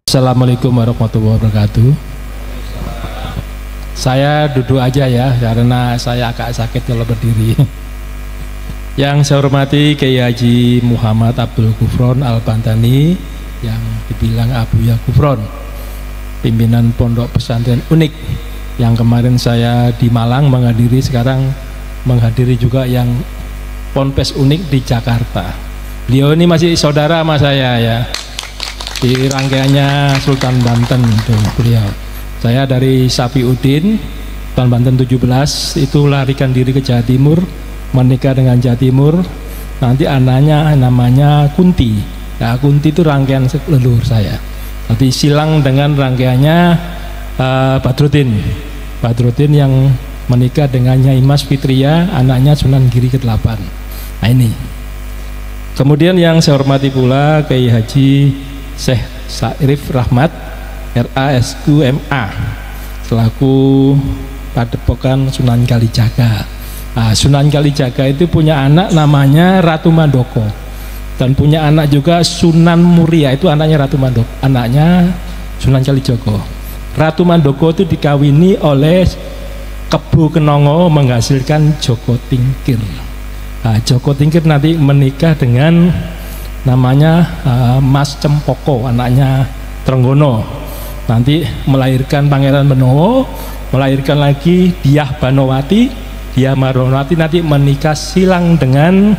Assalamualaikum warahmatullahi wabarakatuh. Saya duduk aja ya, karena saya agak sakit kalau berdiri. Yang saya hormati Kiai Haji Muhammad Abdul Gufron Al-Bantani, yang dibilang Abuya Gufron, pimpinan Pondok Pesantren Unik, yang kemarin saya di Malang menghadiri, sekarang menghadiri juga yang Ponpes Unik di Jakarta. Beliau ini masih saudara sama saya ya, di rangkaiannya Sultan Banten itu beliau. Saya dari Safiuddin, Sultan Banten 17, itu larikan diri ke Jawa Timur, menikah dengan Jawa Timur. Nanti anaknya namanya Kunti. Ya, Kunti itu rangkaian leluhur saya. Nanti silang dengan rangkaiannya Badruddin. Badruddin yang menikah dengan Nyai Mas Fitria, anaknya Sunan Giri ke-8. Nah ini. Kemudian yang saya hormati pula Kiai Haji Syekh Sa'rif Rahmat RASQMA selaku Padepokan Sunan Kalijaga. Nah, Sunan Kalijaga itu punya anak namanya Ratu Mandoko, dan punya anak juga Sunan Muria, itu anaknya Ratu Mandoko, anaknya Sunan Kalijogo. Ratu Mandoko itu dikawini oleh Kebo Kenongo, menghasilkan Joko Tingkir. Nah, Joko Tingkir nanti menikah dengan namanya Mas Cempoko, anaknya Trenggono. Nanti melahirkan Pangeran Benowo, melahirkan lagi Diah Banowati. Diah Banowati nanti menikah silang dengan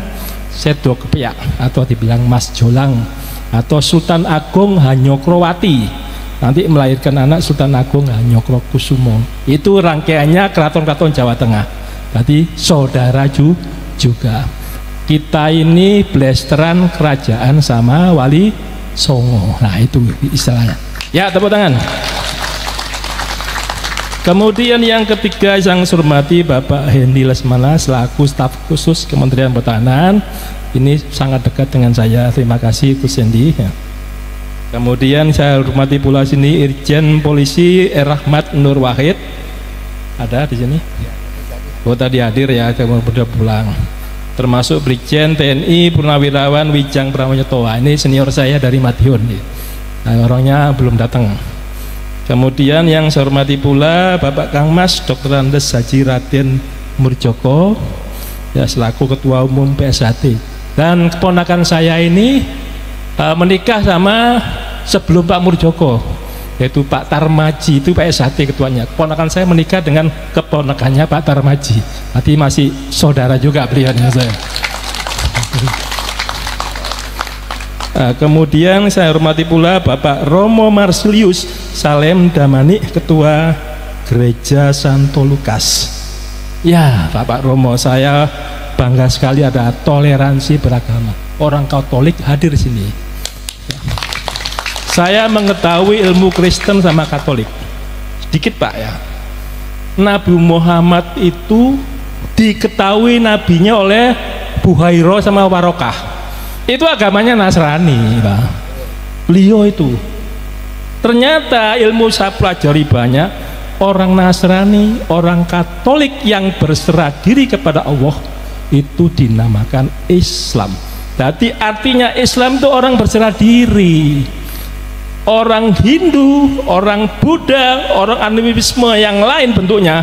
Sedo Kepiak, atau dibilang Mas Jolang, atau Sultan Agung Hanyokrowati. Nanti melahirkan anak Sultan Agung Hanyokro Kusumo. Itu rangkaiannya keraton-keraton Jawa Tengah. Jadi saudara juga. Kita ini blasteran kerajaan sama Wali Songo. Nah itu istilahnya. Ya, tepuk tangan. Kemudian yang ketiga yang saya hormati Bapak Hendy Lesmana selaku staf khusus Kementerian Pertahanan. Ini sangat dekat dengan saya. Terima kasih Gus Hendy. Kemudian saya hormati pula sini Irjen Polisi Rahmat Nur Wahid. Ada di sini? Oh tadi hadir ya, kemudian sudah pulang. Termasuk Brigjen TNI Purnawirawan Wijang Pramonoto. Ini senior saya dari Madiun. Nah, orangnya belum datang. Kemudian yang saya hormati pula Bapak Kang Mas Dr. Andes Haji Raden Murjoko, ya selaku Ketua Umum PSHT. Dan keponakan saya ini menikah sama sebelum Pak Murjoko, yaitu Pak Tarmaji, itu PSHT ketuanya. Keponakan saya menikah dengan keponakannya Pak Tarmaji. Nanti masih saudara juga beliau dengan saya. Kemudian saya hormati pula Bapak Romo Marsilius Salem Damani, Ketua Gereja Santo Lukas. Ya Bapak Romo, saya bangga sekali ada toleransi beragama. Orang Katolik hadir di sini. Ya. Saya mengetahui ilmu Kristen sama Katolik sedikit Pak ya. Nabi Muhammad itu diketahui nabinya oleh Buhairo sama Warokah. Itu agamanya Nasrani Pak. Beliau itu ternyata ilmu saya pelajari banyak. Orang Nasrani, orang Katolik yang berserah diri kepada Allah itu dinamakan Islam. Jadi artinya Islam itu orang berserah diri. Orang Hindu, orang Buddha, orang animisme yang lain bentuknya,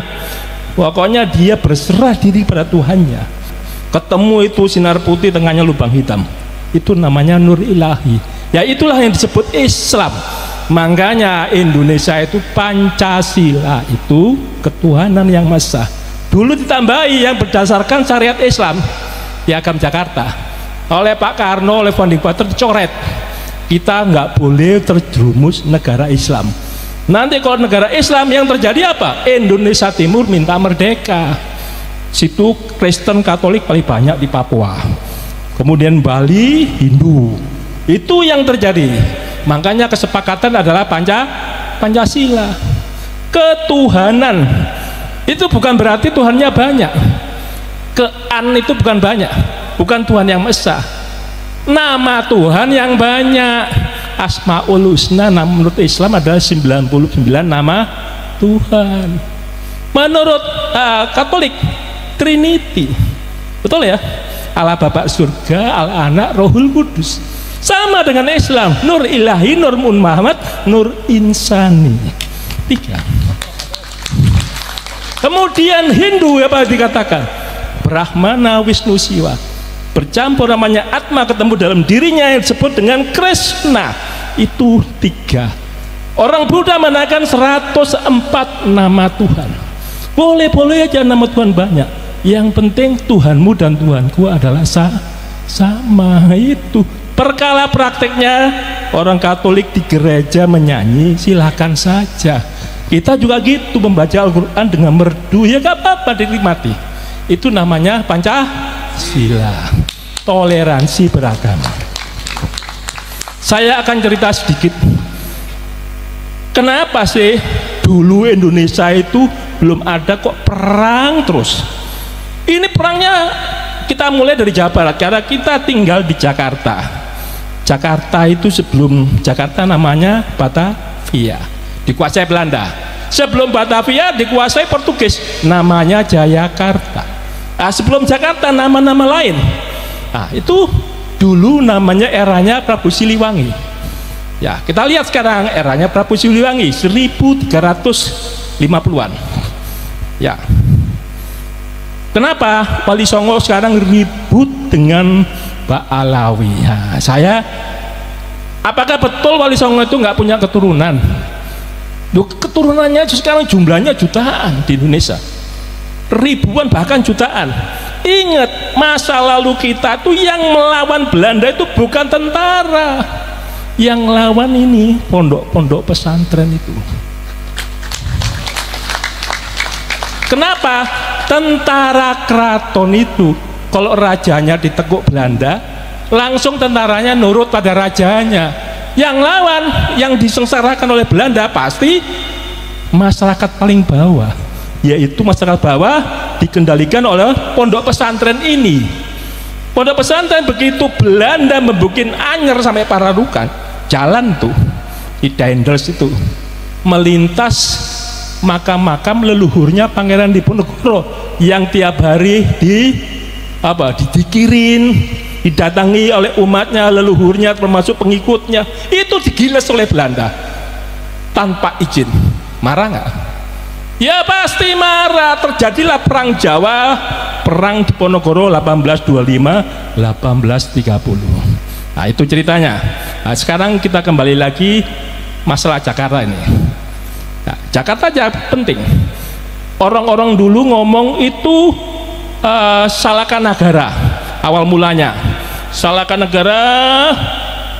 pokoknya dia berserah diri pada Tuhannya. Ketemu itu sinar putih, tengahnya lubang hitam, itu namanya nur ilahi. Ya itulah yang disebut Islam. Makanya Indonesia itu Pancasila, itu ketuhanan yang Maha Esa. Dulu ditambahi yang berdasarkan syariat Islam, Piagam Jakarta oleh Pak Karno, oleh founding father dicoret. Kita nggak boleh terjerumus negara Islam. Nanti kalau negara Islam yang terjadi apa? Indonesia Timur minta merdeka. Situ Kristen Katolik paling banyak di Papua. Kemudian Bali Hindu. Itu yang terjadi. Makanya kesepakatan adalah Pancasila. Ketuhanan itu bukan berarti Tuhannya banyak. Kean itu bukan banyak, bukan Tuhan yang Maha Esa. Nama Tuhan yang banyak. Asmaul Husna menurut Islam adalah 99 nama Tuhan. Menurut Katolik Trinity, betul ya? Allah Bapa surga, Allah Anak, Rohul Kudus. Sama dengan Islam, nur ilahi, nur Muhammad, nur insani. 3. Kemudian Hindu apa dikatakan? Brahmana, Wisnu, Siwa. Bercampur namanya Atma, ketemu dalam dirinya yang disebut dengan Krishna. Itu 3. Orang Buddha menaikkan 104 nama Tuhan. Boleh-boleh aja nama Tuhan banyak. Yang penting Tuhanmu dan Tuhanku adalah sama. Itu. Perkara prakteknya orang Katolik di gereja menyanyi, silakan saja. Kita juga gitu, membaca Al-Quran dengan merdu, ya gak apa-apa, dinikmati. Itu namanya Pancasila, toleransi beragama. Saya akan cerita sedikit. Kenapa sih dulu Indonesia itu belum ada kok perang terus? Ini perangnya kita mulai dari Jawa Barat, karena kita tinggal di Jakarta. Jakarta itu sebelum Jakarta namanya Batavia, dikuasai Belanda. Sebelum Batavia dikuasai Portugis, namanya Jayakarta. Nah, sebelum Jakarta nama-nama lain. Nah, itu dulu namanya eranya Prabu Siliwangi. Ya, kita lihat sekarang eranya Prabu Siliwangi 1350-an. Ya. Kenapa Wali Songo sekarang ribut dengan Mbak Alawi? Ya, apakah betul Wali Songo itu nggak punya keturunan? Keturunannya sekarang jumlahnya jutaan di Indonesia, ribuan bahkan jutaan. Ingat, masa lalu kita tuh yang melawan Belanda itu bukan tentara, yang lawan ini pondok-pondok pesantren itu. Kenapa? Tentara keraton itu kalau rajanya ditekuk Belanda, langsung tentaranya nurut pada rajanya. Yang lawan, yang disengsarakan oleh Belanda pasti masyarakat paling bawah, yaitu masyarakat bawah dikendalikan oleh pondok pesantren ini. Pondok pesantren begitu Belanda membuat anyer sampai Pararukan, jalan tuh di Daendels itu melintas makam-makam leluhurnya Pangeran Diponegoro yang tiap hari didikirin, didatangi oleh umatnya, leluhurnya termasuk pengikutnya. Itu digiles oleh Belanda tanpa izin. Marah nggak? Ya pasti marah. Terjadilah perang Jawa, perang Diponegoro 1825-1830. Nah, itu ceritanya. Nah, sekarang kita kembali lagi masalah Jakarta ini. Nah, Jakarta aja penting. Orang-orang dulu ngomong itu Salakanagara awal mulanya. Salakanagara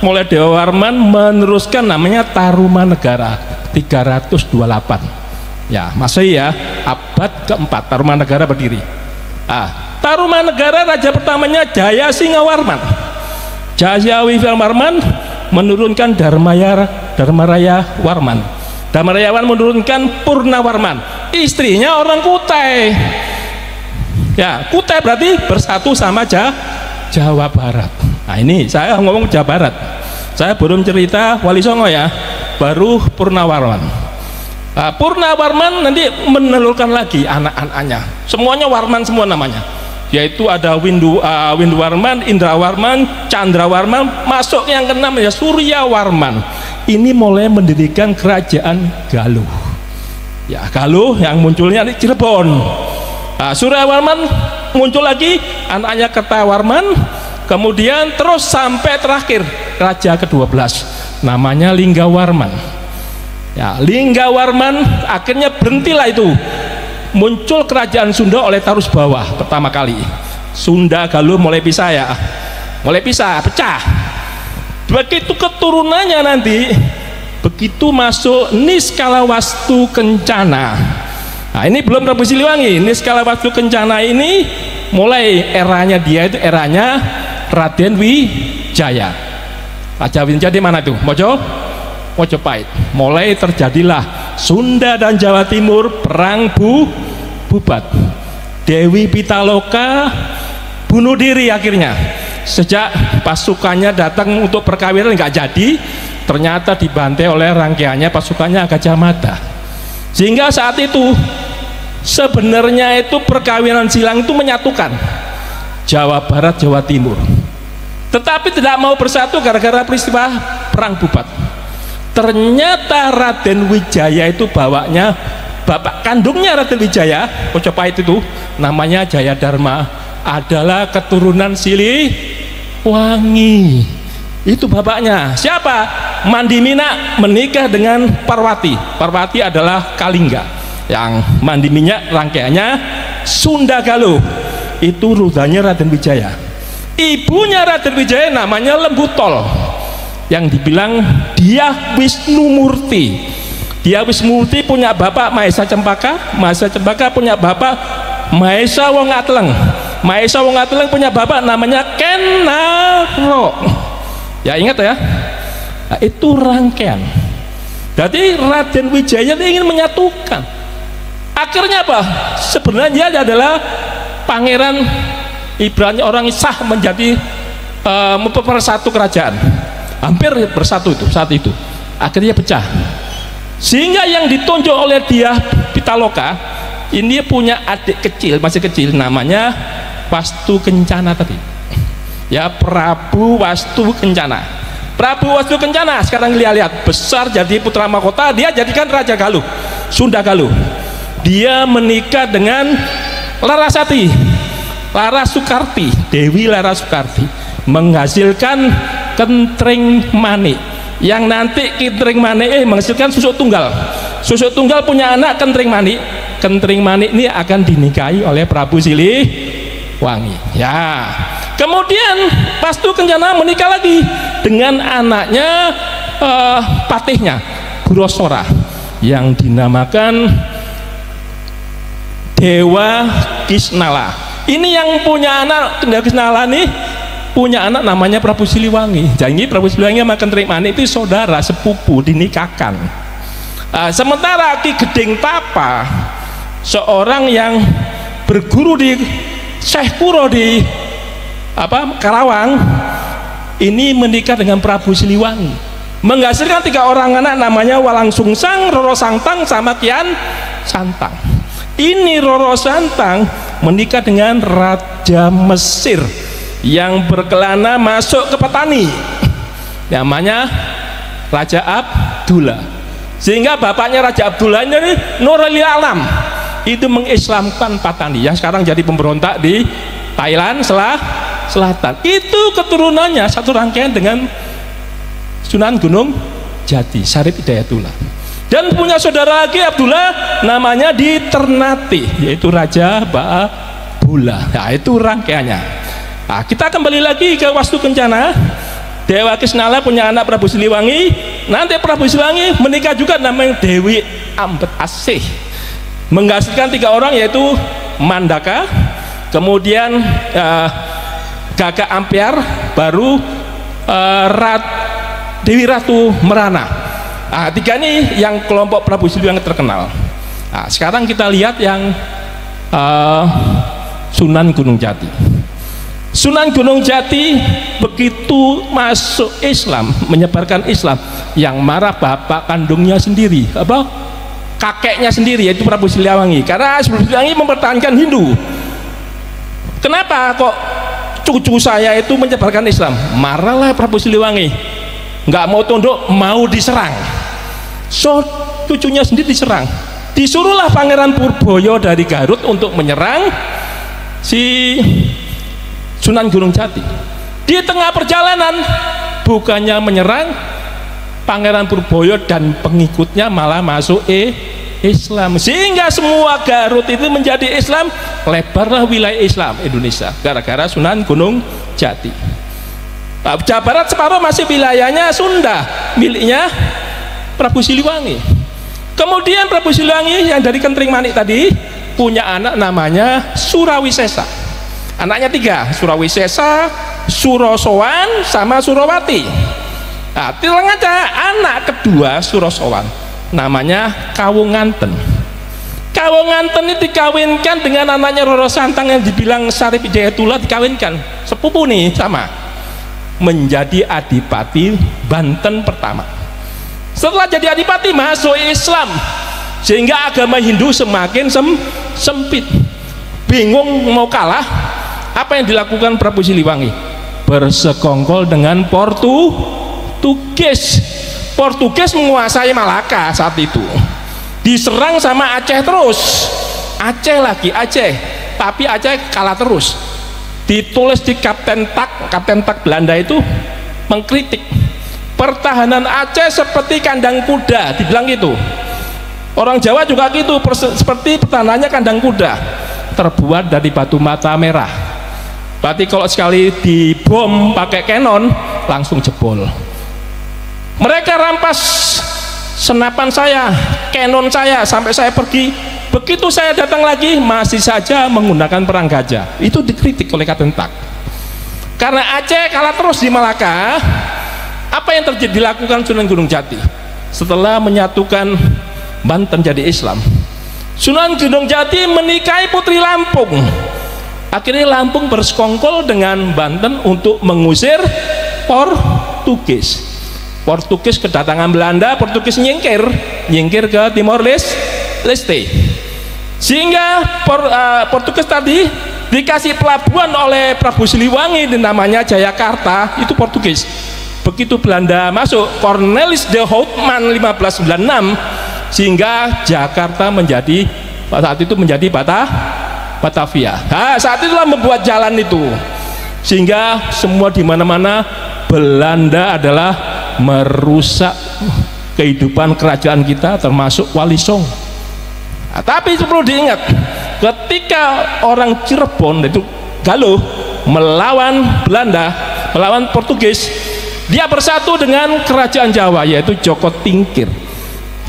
mulai Dewa Warman meneruskan namanya Tarumanegara 328. Ya, Masehi ya, abad keempat Tarumanegara berdiri. Tarumanegara raja pertamanya Jaya Singawarman. Jaya Warman menurunkan Dharmaraya Warman. Dharmaraya Warman menurunkan Purnawarman. Istrinya orang Kutai. Ya, Kutai berarti bersatu sama Jawa Barat. Nah, ini saya ngomong Jawa Barat. Saya belum cerita Wali Songo ya, baru Purnawarman. Purnawarman nanti menelurkan lagi anak-anaknya. Semuanya Warman semua namanya. Yaitu ada Winduwarman, Indrawarman, Candrawarman, masuk yang keenam ya Suryawarman. Ini mulai mendirikan kerajaan Galuh. Ya, Galuh yang munculnya di Cirebon. Suryawarman muncul lagi, anaknya Kertawarman, kemudian terus sampai terakhir raja ke-12 namanya Linggawarman. Ya, Linggawarman akhirnya berhentilah itu. Muncul kerajaan Sunda oleh Tarus Bawah pertama kali. Sunda Galuh mulai pisah ya, pecah. Begitu keturunannya nanti, begitu masuk Niskalawastu Kencana. Nah, ini belum Prabu Siliwangi. Niskalawastu Kencana ini mulai eranya dia itu eranya Raden Wijaya. Raja Wijaya di mana itu? Mojopahit. Mulai terjadilah Sunda dan Jawa Timur perang bubat. Dewi Pitaloka bunuh diri akhirnya. Sejak pasukannya datang untuk perkawinan nggak jadi, ternyata dibantai oleh rangkaiannya pasukannya Gajah Mada. Sehingga saat itu sebenarnya itu perkawinan silang itu menyatukan Jawa Barat Jawa Timur. tetapi tidak mau bersatu gara-gara peristiwa perang Bubat. Ternyata Raden Wijaya itu bawanya bapak kandungnya Raden Wijaya, Mojopahit itu namanya Jayadharma, adalah keturunan Siliwangi. Itu bapaknya. Siapa? Mandimina menikah dengan Parwati. Parwati adalah Kalingga. Yang Mandimina rangkaiannya Sunda Galuh. Itu rudanya Raden Wijaya. Ibunya Raden Wijaya namanya Lembutol, yang dibilang dia Wisnumurti. Dia Wisnumurti punya bapak Mahesa Cempaka. Mahesa Cempaka punya bapak Mahesa Wong Atleng. Mahesa Wong Atleng punya bapak namanya Kenaro. Ya ingat ya. Nah, itu rangkaian. Jadi Raden Wijaya ingin menyatukan. Akhirnya apa? Sebenarnya dia adalah pangeran, ibaratnya orang sah menjadi mempersatu kerajaan. Hampir bersatu itu saat itu. Akhirnya pecah. Sehingga yang ditunjuk oleh dia Pitaloka ini punya adik kecil, masih kecil, namanya Wastu Kencana tadi. Ya, Prabu Wastu Kencana. Prabu Wastu Kencana sekarang lihat besar jadi putra mahkota, dia jadikan Raja Galuh, Sunda Galuh. Dia menikah dengan Larasati, Larasukarti, Dewi Larasukarti, menghasilkan Kentreng Manik, yang nanti Kentreng Manik menghasilkan Susuk Tunggal. Susuk Tunggal punya anak Kentreng Manik. Kentreng Manik ini akan dinikahi oleh Prabu Siliwangi. Ya. Kemudian Wastu Kencana menikah lagi dengan anaknya patihnya Gurosora, yang dinamakan Dewa Kisnala. Ini yang punya anak Dewa Kisnala nih, punya anak namanya Prabu Siliwangi. Jadi Prabu Siliwangi sama Kentreng Manik itu saudara sepupu, dinikahkan. Sementara Ki Gedeng Tapa, seorang yang berguru di Syekh Kuro di Karawang, ini menikah dengan Prabu Siliwangi, menghasilkan 3 orang anak namanya Walang Sungsang, Roro Santang, sama Kian Santang. Ini Roro Santang menikah dengan Raja Mesir yang berkelana masuk ke petani, namanya Raja Abdullah. Sehingga bapaknya Raja Abdullah ini Nurul Alam, itu mengislamkan petani yang sekarang jadi pemberontak di Thailand Selatan. Itu keturunannya satu rangkaian dengan Sunan Gunung Jati, Syarif Hidayatullah. Dan punya saudara lagi Abdullah, namanya di Ternate, yaitu Raja Ba'abula. Nah, itu rangkaiannya. Nah, kita kembali lagi ke Wastu Kencana. Dewa Kisnala punya anak Prabu Siliwangi. Nanti Prabu Siliwangi menikah juga namanya Dewi Ambet Asih, menghasilkan 3 orang, yaitu Mandaka, kemudian Gagak Ampiar, baru Dewi Ratu Merana. Nah, 3 ini yang kelompok Prabu Siliwangi terkenal. Nah, sekarang kita lihat yang Sunan Gunung Jati. Sunan Gunung Jati begitu masuk Islam, menyebarkan Islam, yang marah bapak kandungnya sendiri, kakeknya sendiri, yaitu Prabu Siliwangi, karena Prabu Siliwangi mempertahankan Hindu. Kenapa kok cucu saya itu menyebarkan Islam? Marahlah Prabu Siliwangi, nggak mau tunduk, mau diserang. So cucunya sendiri diserang. Disuruhlah Pangeran Purboyo dari Garut untuk menyerang si Sunan Gunung Jati. Di tengah perjalanan bukannya menyerang, Pangeran Purboyo dan pengikutnya malah masuk Islam, sehingga semua Garut itu menjadi Islam. Lebarlah wilayah Islam Indonesia gara-gara Sunan Gunung Jati. Jawa Barat separuh masih wilayahnya Sunda, miliknya Prabu Siliwangi. Kemudian Prabu Siliwangi yang dari Kentreng Manik tadi punya anak namanya Surawisesa. Anaknya 3, Surawisesa, Surosowan, sama Surawati. Nah, tilang aja anak kedua Surosowan, namanya Kawunganten. Kawunganten ini dikawinkan dengan anaknya Roro Santang yang dibilang Syarif Hidayatullah, dikawinkan sepupu nih sama, menjadi adipati Banten pertama. Setelah jadi adipati masuk Islam, sehingga agama Hindu semakin sempit. Bingung mau kalah, apa yang dilakukan Prabu Siliwangi? bersekongkol dengan Portugis. Portugis menguasai Malaka saat itu, diserang sama Aceh terus, Aceh lagi Aceh, tapi Aceh kalah terus. Ditulis di Kapten Tak Belanda itu mengkritik pertahanan Aceh seperti kandang kuda, dibilang gitu. Orang Jawa juga gitu, seperti pertahanannya kandang kuda, terbuat dari batu mata merah. Berarti kalau sekali dibom pakai Canon langsung jebol. Mereka rampas senapan saya, Canon saya, sampai saya pergi. Begitu saya datang lagi masih saja menggunakan perang gajah. Itu dikritik oleh Kapten Tak. Karena Aceh kalah terus di Malaka, apa yang terjadi dilakukan Sunan Gunung Jati setelah menyatukan Banten jadi Islam? Sunan Gunung Jati menikahi putri Lampung. Akhirnya Lampung bersekongkol dengan Banten untuk mengusir Portugis. Portugis kedatangan Belanda, Portugis nyingkir ke Timor Leste, sehingga Portugis tadi dikasih pelabuhan oleh Prabu Siliwangi namanya Jayakarta, itu Portugis. Begitu Belanda masuk, Cornelis de Houtman 1596, sehingga Jakarta menjadi saat itu menjadi Batavia. Nah, saat itulah membuat jalan itu, sehingga semua di mana-mana Belanda adalah merusak kehidupan kerajaan kita, termasuk Wali Songo. Nah, tapi itu perlu diingat, ketika orang Cirebon itu Galuh melawan Belanda, melawan Portugis, dia bersatu dengan kerajaan Jawa yaitu Joko Tingkir,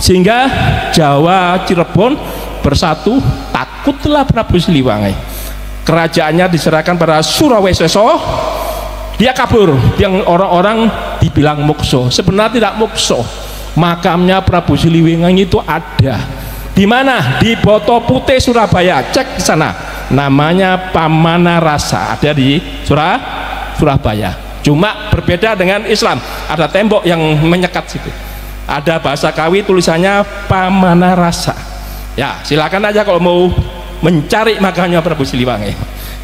sehingga Jawa Cirebon bersatu. Takutlah Prabu Siliwangi, kerajaannya diserahkan pada Suraweseso, dia kabur, yang orang-orang dibilang mukso, sebenarnya tidak mukso. Makamnya Prabu Siliwangi itu ada di mana? Di Boto Putih, Surabaya. Cek di sana, namanya Pamanarasa, ada di Surabaya. Cuma berbeda dengan Islam, ada tembok yang menyekat situ, ada bahasa Kawi tulisannya Pamanarasa. Ya, silakan aja kalau mau mencari makamnya Prabu Siliwangi.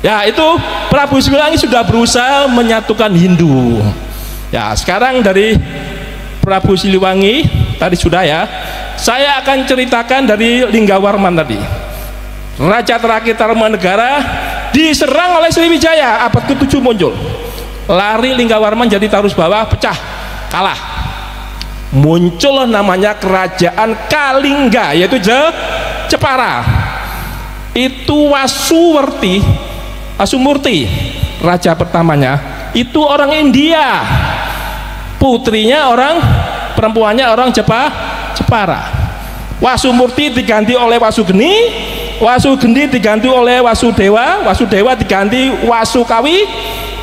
Ya, itu Prabu Siliwangi sudah berusaha menyatukan Hindu. Ya, sekarang dari Prabu Siliwangi tadi sudah ya. Saya akan ceritakan dari Linggawarman tadi. Raja terakhir Tarumanegara diserang oleh Sriwijaya, abad ke-7 muncul. Lari Linggawarman jadi Tarus Bawah, pecah, kalah. Muncul namanya kerajaan Kalingga, yaitu Jepara. Itu Wasumurti, raja pertamanya itu orang India, putrinya perempuannya orang Jepara. Wasumurti diganti oleh Wasugeni, Wasugeni diganti oleh Wasudewa, Wasudewa diganti Wasukawi,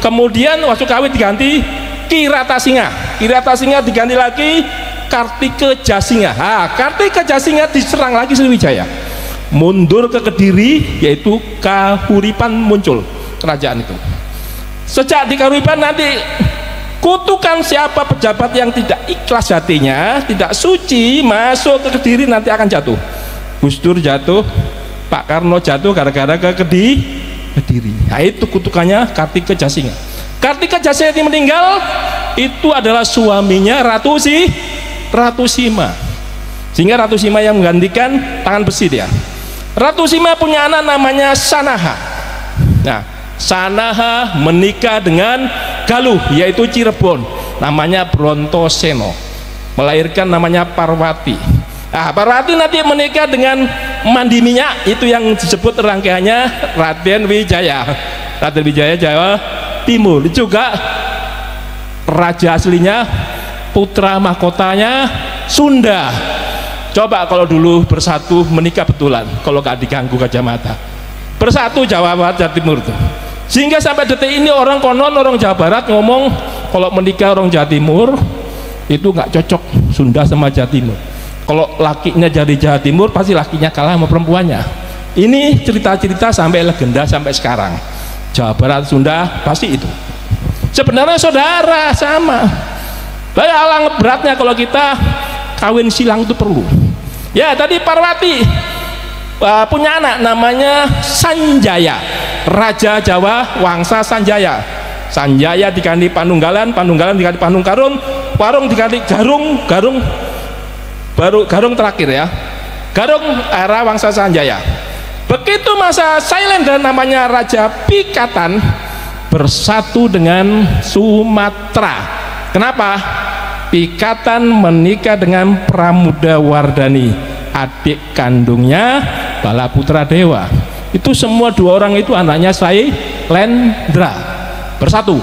kemudian Wasukawi diganti Kiratasinga, Kiratasinga diganti lagi Kartika Jasinga. Kartika Jasinga diserang lagi Sriwijaya, mundur ke Kediri, yaitu Kahuripan muncul kerajaan itu. Sejak di Kahuripan nanti kutukan siapa pejabat yang tidak ikhlas hatinya, tidak suci, masuk ke Kediri nanti akan jatuh. Gus Dur jatuh, Pak Karno jatuh gara-gara ke Kediri. Nah, itu kutukannya Kartika Jasinga. Kartika Jasinga ini meninggal, itu adalah suaminya Ratu Sima, sehingga Ratu Sima yang menggantikan tangan besi dia. Ratu Sima punya anak namanya Sanaha. Nah, Sanaha menikah dengan Galuh, yaitu Cirebon, namanya Brontoseno, melahirkan namanya Parwati. Nah, Parwati nanti menikah dengan Mandi Minyak, itu yang disebut rangkaiannya Raden Wijaya. Raden Wijaya Jawa Timur juga raja aslinya, putra mahkotanya Sunda. Coba kalau dulu bersatu menikah betulan, kalau gak diganggu Gajah Mada, bersatu Jawa Barat Jawa Timur tuh. Sehingga sampai detik ini orang Jawa Barat ngomong kalau menikah orang Jawa Timur itu nggak cocok Sunda sama Jawa Timur. Kalau lakinya jadi Jawa Timur pasti lakinya kalah sama perempuannya. Ini cerita-cerita sampai legenda sampai sekarang. Jawa Barat Sunda pasti itu. Sebenarnya saudara sama. Banyak alang beratnya kalau kita kawin silang itu perlu. Ya, tadi Parwati punya anak namanya Sanjaya, Raja Jawa Wangsa Sanjaya. Sanjaya diganti Panunggalan, Panunggalan diganti Panungkarung, Warung diganti Garung, Garung terakhir ya, Garung era Wangsa Sanjaya. Begitu masa Sailendra namanya Raja Pikatan bersatu dengan Sumatera. Kenapa? Pikatan menikah dengan Pramudawardhani, adik kandungnya Balaputra Dewa. Itu semua dua orang itu anaknya Sailendra, bersatu.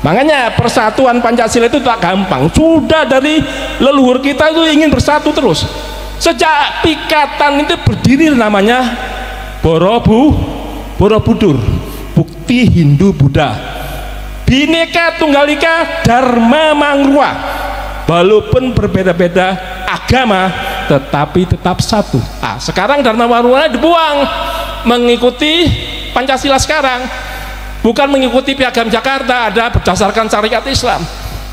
Makanya persatuan Pancasila itu tak gampang. Sudah dari leluhur kita itu ingin bersatu terus. Sejak Pikatan itu berdiri namanya Borobudur, bukti Hindu Buddha. Bhinneka Tunggal Ika Dharma Mangrua. Walaupun berbeda-beda agama tetapi tetap satu. Sekarang Dharma Mangrua dibuang, mengikuti Pancasila sekarang, bukan mengikuti Piagam Jakarta ada berdasarkan syariat Islam.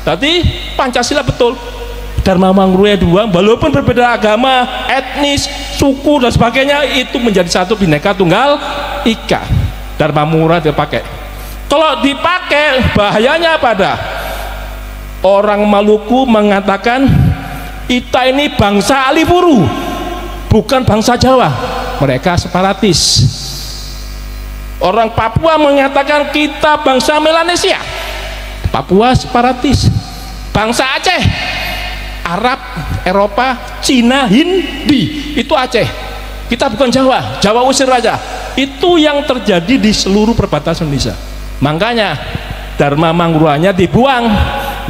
Jadi Pancasila betul, Dharma Mangrua dibuang, walaupun berbeda agama, etnis, suku dan sebagainya, itu menjadi satu Bhinneka Tunggal Ika. Dharma Mangrua dipakai. Kalau dipakai bahayanya pada orang Maluku mengatakan kita ini bangsa Alipuru, bukan bangsa Jawa, mereka separatis. Orang Papua mengatakan kita bangsa Melanesia, Papua separatis. Bangsa Aceh, Arab, Eropa, Cina, Hindi, itu Aceh. Kita bukan Jawa, Jawa usir aja. Itu yang terjadi di seluruh perbatasan Indonesia. Makanya Dharma Mangruanya dibuang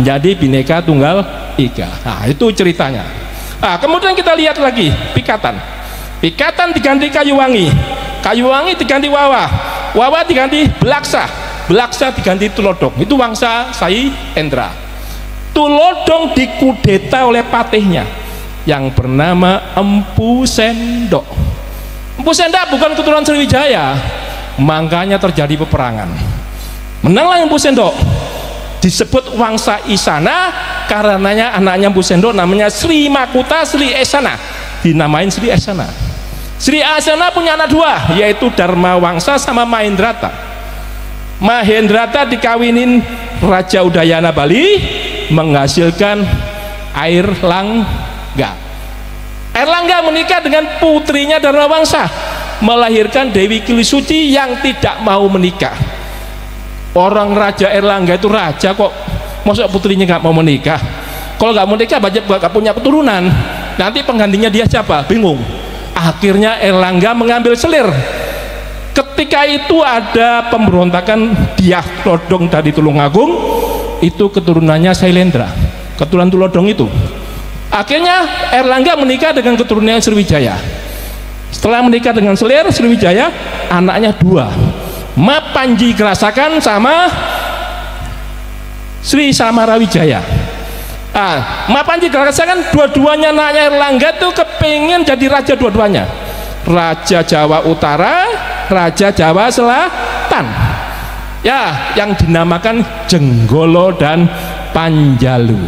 menjadi Bhinneka Tunggal Ika. Itu ceritanya. Kemudian kita lihat lagi Pikatan. Pikatan diganti Kayuwangi, Kayuwangi diganti Wawa, Wawa diganti Belaksa, Belaksa diganti Tulodong. Itu Wangsa Sailendra. Tulodong dikudeta oleh patihnya yang bernama Empu Sendok. Empu Sendok bukan keturunan Sriwijaya, makanya terjadi peperangan. Menanglah Empu Sendok, disebut Wangsa Isana karenanya anaknya Empu Sendok namanya Sri Makuta Sri Esana, dinamain Sri Esana. Sri Esana punya anak dua, yaitu Dharma Wangsa sama Mahendrata. Mahendrata dikawinin Raja Udayana Bali, menghasilkan Airlangga. Airlangga menikah dengan putrinya Dharma Wangsa, melahirkan Dewi Kilisuci yang tidak mau menikah. Orang Raja Airlangga itu raja kok, masa putrinya nggak mau menikah? Kalau nggak mau menikah nggak punya keturunan, nanti penggantinya dia siapa? Bingung. Akhirnya Airlangga mengambil selir. Ketika itu ada pemberontakan Dyah Lodong dari Tulungagung, itu keturunannya Sailendra, keturunan Tulodong itu. Akhirnya Airlangga menikah dengan keturunannya Sriwijaya. Setelah menikah dengan selir Sriwijaya, anaknya dua, Mapanji Gerasakan sama Sri Samarawijaya. Mapanji Gerasakan dua-duanya anaknya Airlangga tuh kepingin jadi raja dua-duanya, Raja Jawa Utara, Raja Jawa Selatan. Ya, yang dinamakan Jenggolo dan Panjalu.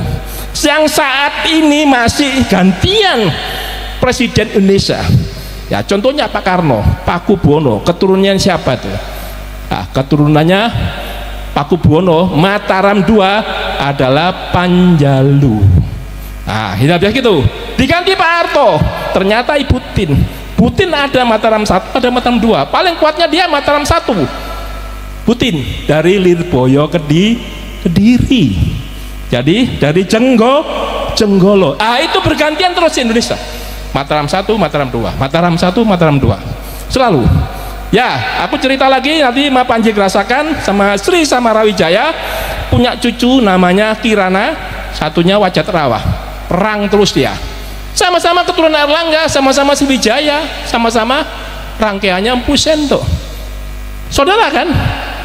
Yang saat ini masih gantian Presiden Indonesia. Ya, contohnya Pak Karno, Pakubuwono, keturunannya siapa tuh? Keturunannya Pakubuwono, Mataram II adalah Panjalu. Tidak biasa gitu. Diganti Pak Harto, ternyata Ibu Tin. Butin ada Mataram 1, ada Mataram 2. Paling kuatnya dia Mataram 1. Butin dari Lirboyo Kediri. Jadi dari Jenggolo. Itu bergantian terus di Indonesia. Mataram 1, Mataram 2, Mataram 1, Mataram 2. Selalu. Ya, aku cerita lagi nanti Mapanji Gerasakan sama Sri Samarawijaya punya cucu namanya Kirana, satunya Wajatrawa. Perang terus dia. Sama-sama keturunan Airlangga, sama-sama Sriwijaya, sama-sama rangkaiannya Empu Sendok. Saudara kan?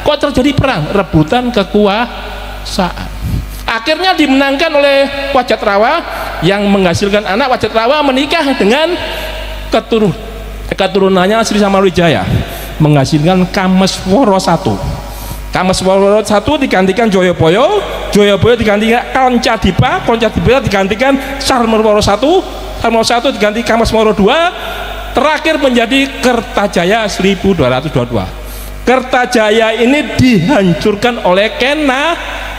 Kok terjadi perang, rebutan kekuasaan. Akhirnya dimenangkan oleh Wajatrawa yang menghasilkan anak. Wajatrawa menikah dengan keturunannya Sri Samarawijaya, menghasilkan Kameswara I. Kameswara I digantikan Joyoboyo, Joyoboyo digantikan Koncadipa, Koncadipa digantikan Sarmawara I, Sarmawara I diganti Kameswara II, terakhir menjadi Kertajaya 1222. Kertajaya ini dihancurkan oleh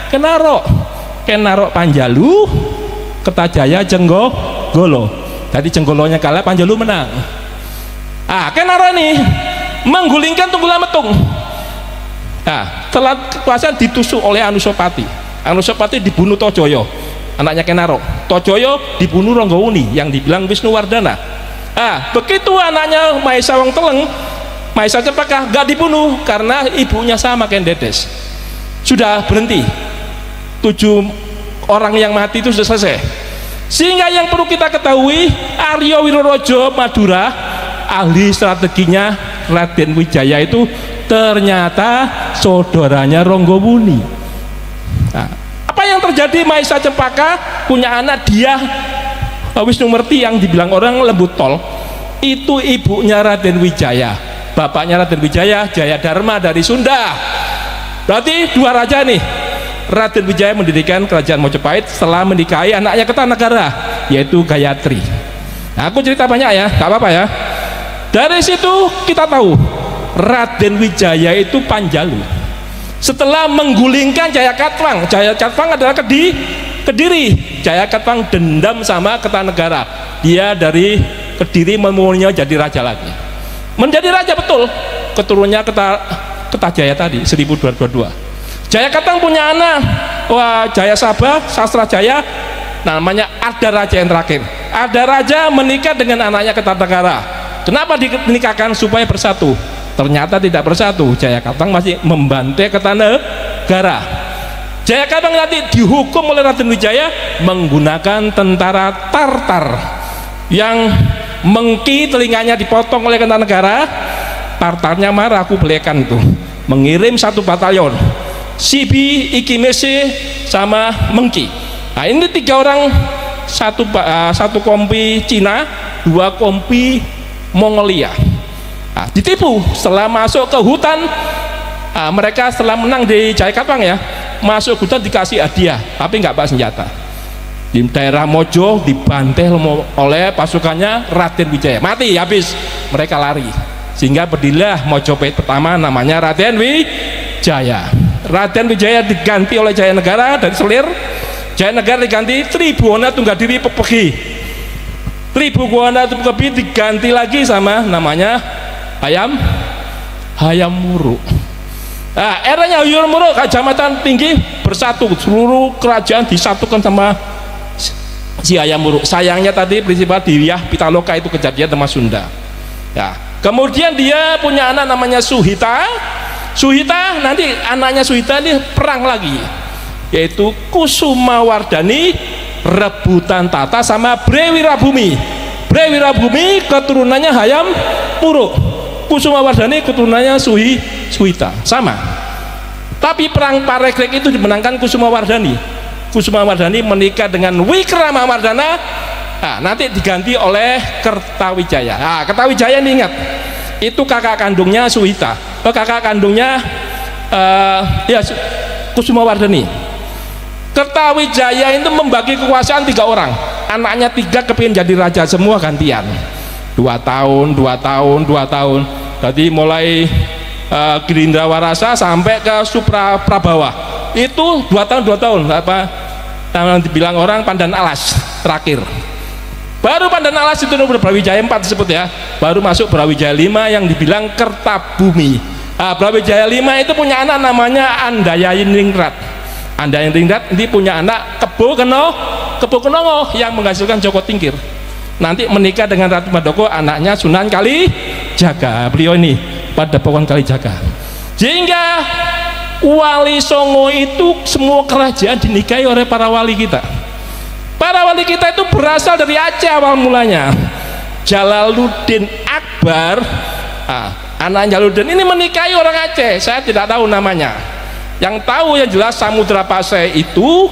Kenarok Panjalu, Kertajaya Jenggolo. Jadi Jenggolonya kalah, Panjalu menang. Kenarok ini menggulingkan Tunggul Ametung. Setelah kekuasaan ditusuk oleh Anusapati. Anusapati dibunuh Tojoyo, anaknya Kenarok. Tojoyo dibunuh Ronggowuni yang dibilang Wisnuwardana. Begitu anaknya Mahesa Wongteleng, Mahesa Cempaka gak dibunuh karena ibunya sama kayak Dedes. Sudah berhenti. 7 orang yang mati itu sudah selesai. Sehingga yang perlu kita ketahui, Aryo Wirorojo Madura, ahli strateginya Raden Wijaya itu ternyata saudaranya Ronggowuni. Apa yang terjadi? Mahesa Cempaka punya anak dia Wisnumerti yang dibilang orang lembut tol. Itu ibunya Raden Wijaya. Bapaknya Raden Wijaya Jayadharma dari Sunda. Berarti 2 raja nih. Raden Wijaya mendirikan kerajaan Mojopahit setelah menikahi anaknya Kertanegara, yaitu Gayatri. Aku cerita banyak ya, gak apa-apa ya. Dari situ kita tahu Raden Wijaya itu Panjalu. Setelah menggulingkan Jayakatwang, Jayakatwang adalah Kediri. Jayakatwang dendam sama Kertanegara. Dia dari Kediri memulainya jadi raja lagi. Menjadi raja betul, keturunannya Kertajaya tadi 1222. Jayakatwang punya anak, Jayasabha, Sastrajaya, namanya Ardaraja yang terakhir. Ardaraja menikah dengan anaknya Kertanegara. Kenapa dinikahkan? Supaya bersatu. Ternyata tidak bersatu. Jayakatwang masih membantai Kertanegara. Jayakatwang nanti dihukum oleh Raden Wijaya menggunakan tentara Tartar yang Mengki telinganya dipotong oleh Kertanegara. Tartarnya marah, aku belikan itu, mengirim 1 batalion Sibi, Ikimese sama Mengki. Ini 3 orang, 1 kompi Cina, 2 kompi Mongolia. Ditipu setelah masuk ke hutan. Mereka setelah menang di Jayakatwang ya, masuk hutan dikasih hadiah tapi nggak bawa senjata. Di daerah Mojo dibantai oleh pasukannya Raden Wijaya, mati habis, mereka lari. Sehingga berdirilah Mojopahit pertama, namanya Raden Wijaya. Raden Wijaya diganti oleh Jayanegara dari Selir. Jayanegara diganti Tribhuwana Tunggadiri Pepegi. Tribhuwana Pepegi diganti lagi sama namanya Hayam Wuruk. Eranya Hayam Wuruk, Kecamatan Tinggi bersatu, seluruh kerajaan disatukan sama si Hayam Wuruk. Sayangnya tadi Prinsipal Diyah Pitaloka itu kejadian sama Sunda. Kemudian dia punya anak namanya Suhita. Nanti anaknya Suhita ini perang lagi, yaitu Kusumawardhani rebutan tata sama Brewirabhumi. Brewirabhumi keturunannya Hayam Wuruk, Kusumawardhani keturunannya Suhita, sama. Tapi perang Parekrek itu dimenangkan Kusumawardhani. Kusumawardhani menikah dengan Wikramawardhana. Nanti diganti oleh Kertawijaya. Kertawijaya ini ingat, itu kakak kandungnya Suhita, kakak kandungnya Kusumawardhani. Kertawijaya itu membagi kekuasaan 3 orang, anaknya 3 kepingin jadi raja semua gantian, 2 tahun. Jadi mulai Girindra-Warasa sampai ke Supraprabawa itu 2 tahun. Apa yang dibilang orang Pandan Alas terakhir. Baru Pandan Alas itu Brawijaya 4 disebut ya. Baru masuk Brawijaya 5 yang dibilang Kertabumi. Brawijaya 5 itu punya anak namanya Andayiningrat. Andayiningrat ini punya anak Kebo Kenongo yang menghasilkan Joko Tingkir. Nanti menikah dengan Ratu Madoko, anaknya Sunan Kalijaga. Beliau ini Padepokan Kalijaga. Sehingga Wali Songo itu semua kerajaan dinikahi oleh para wali kita. Para wali kita itu berasal dari Aceh awal mulanya. Jalaluddin Akbar, anak Jalaluddin ini menikahi orang Aceh, saya tidak tahu namanya. Yang tahu yang jelas Samudra Pasai itu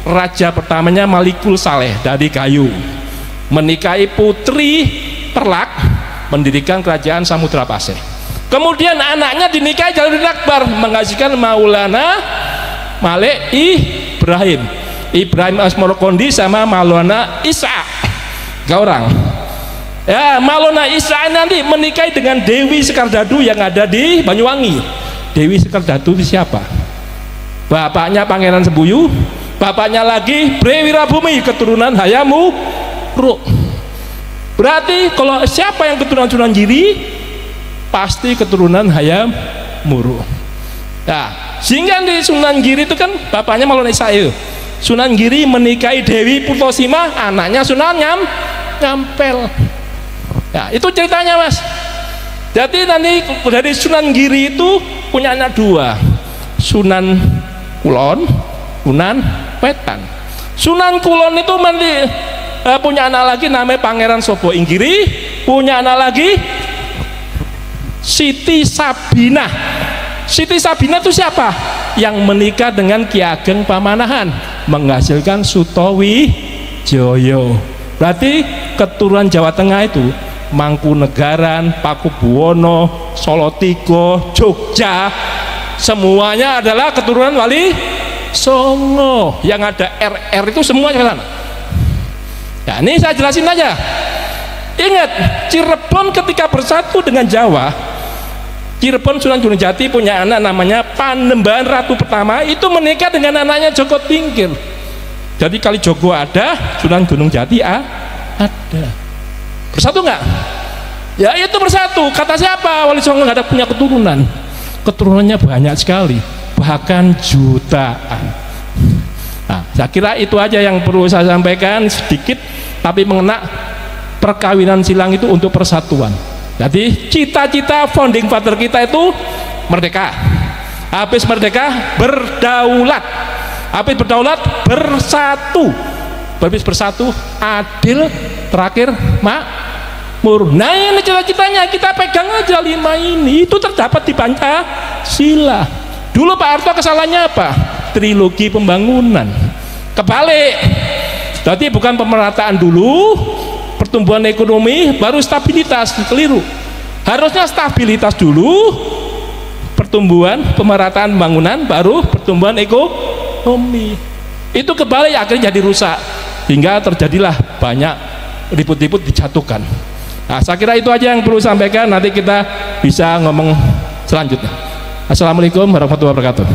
raja pertamanya Malikul Saleh dari Gayo, menikahi putri Perlak, mendirikan kerajaan Samudra Pasai. Kemudian anaknya dinikahi Jalaluddin Akbar, menghasilkan Maulana Malik Ibrahim Asmorokondi sama Maulana Isa. 3 orang. Ya, Malona Israel nanti menikahi dengan Dewi Sekardadu yang ada di Banyuwangi. Dewi Sekardadu itu siapa? Bapaknya Pangeran Sembuyu, bapaknya lagi Bre Wirabumi, keturunan Hayam Wuruk. Berarti kalau siapa yang keturunan Sunan Giri, pasti keturunan Hayam Wuruk. Nah, sehingga di Sunan Giri itu kan bapaknya Malona Israel. Sunan Giri menikahi Dewi Purtosima, anaknya Sunan Nyampel. Ya, itu ceritanya, Mas. Jadi nanti dari Sunan Giri itu punya anak dua, Sunan Kulon, Sunan Wetan. Sunan Kulon itu nanti punya anak lagi namanya Pangeran Sobo Inggiri, punya anak lagi Siti Sabinah. Siti Sabinah itu siapa? Yang menikah dengan Ki Ageng Pamanahan, menghasilkan Sutowijoyo. Berarti keturunan Jawa Tengah itu Mangkunegaran, Pakubuwono, Solotigo, Jogja, semuanya adalah keturunan Wali Songo. Yang ada RR itu semuanya ke sana. Ya, ini saya jelasin aja. Ingat, Cirebon ketika bersatu dengan Jawa, Cirebon Sunan Gunung Jati punya anak namanya Panembahan Ratu Pertama, itu menikah dengan anaknya Joko Tingkir. Jadi kali Jogo ada, Sunan Gunung Jati ada. Bersatu nggak? Ya itu bersatu. Kata siapa? Wali Songo nggak ada punya keturunan. Keturunannya banyak sekali, bahkan jutaan. Nah, saya kira itu aja yang perlu saya sampaikan sedikit, tapi mengena perkawinan silang itu untuk persatuan. Jadi cita-cita founding father kita itu merdeka. Habis merdeka berdaulat. Habis berdaulat bersatu. Habis bersatu adil, terakhir makmur. Nah ini cita-citanya, kita pegang aja 5 ini. Itu terdapat di Pancasila. Dulu Pak Harto kesalahannya apa? Trilogi pembangunan. Kebalik. Jadi bukan pemerataan dulu, pertumbuhan ekonomi, baru stabilitas. Keliru. Harusnya stabilitas dulu, pertumbuhan, pemerataan pembangunan, baru pertumbuhan ekonomi. Itu kebalik, akhirnya jadi rusak, hingga terjadilah banyak ribut-ribut dijatuhkan. Nah, saya kira itu aja yang perlu sampaikan. Nanti kita bisa ngomong selanjutnya. Assalamualaikum warahmatullahi wabarakatuh.